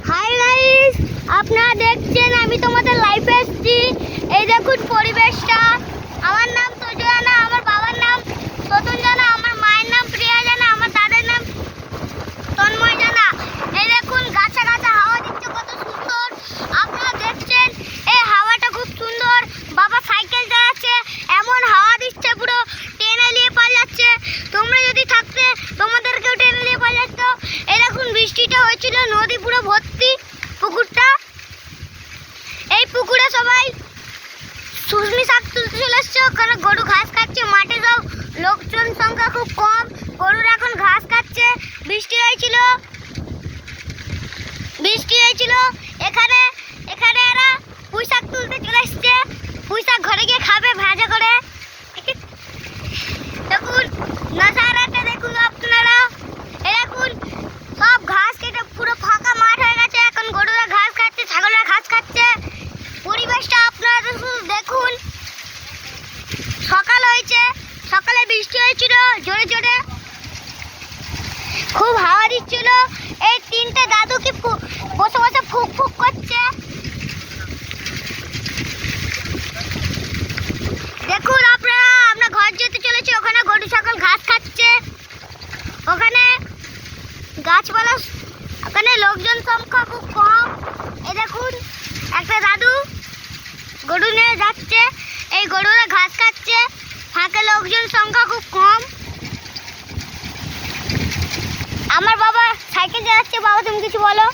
Hi guys, আপনারা দেখছেন আমি তোমাদের লাইভে এসেছি। এই দেখুন পরিবেশটা। আমার নাম তোজো জানা, আমার বাবার নাম সতন জানা, আমার মায়ের নাম প্রিয়া জানা, আমার দাদার নাম তন্ময় জানা। এই দেখুন গাছে গাছে হাওয়া দিচ্ছে, কত সুন্দর। আপনারা দেখছেন এই হাওয়াটা খুব সুন্দর। বাবা সাইকেল চালাচ্ছে, এমন হাওয়া দিচ্ছে পুরো টেনে নিয়ে পালাচ্ছে। তোমরা যদি থাকতে তোমাদেরকেও টেনে নিয়ে পালাতো। এই দেখুন বৃষ্টিটা হয়েছিল, নদী পুরো ভর্তি পুকুরটা। এই পুকুরে সবাই শুশনি শাক তুলতে চলে এসছে, ওখানে গরু ঘাস খাচ্ছে। মাঠে যাও, লোকজন সংখ্যা খুব কম, গরুরা এখন ঘাস খাচ্ছে। বৃষ্টি হয়েছিল এখানে এখানে এরা পুঁই শাক তুলতে চলে এসছে। পুঁই শাক ঘরে গিয়ে খাবে ভাজা করে। দেখুন নজারাটা দেখুন আপনারা। এরকম সব ঘাস কেটে পুরো ফাঁকা মাঠ হয়ে গেছে। এখন গরুরা ঘাস খাচ্ছে, ছাগলরা ঘাস খাচ্ছে। পরিবেশটা আপনারা দেখুন। সকাল হয়েছে, সকালে বৃষ্টি হয়েছিল জোরে জোরে, খুব হাওয়া দিচ্ছিল। এই তিনটে দাদু কি বসে বসে ফুক ফুক করছে। দেখুন আপনারা, আমরা ঘর যেতে চলেছি। ওখানে গরু ছাগল ঘাস খাচ্ছে, ওখানে গাছপালা, ওখানে লোকজন সংখ্যা খুব কম। এই দেখুন একটা দাদু গরু নিয়ে যাচ্ছে, এই গরুরা ঘাস খাচ্ছে, ফাঁকে লোকজন সংখ্যা খুব কম। আমার বাবা সাইকেল চালাচ্ছে। বাবা তুমি কিছু বলো।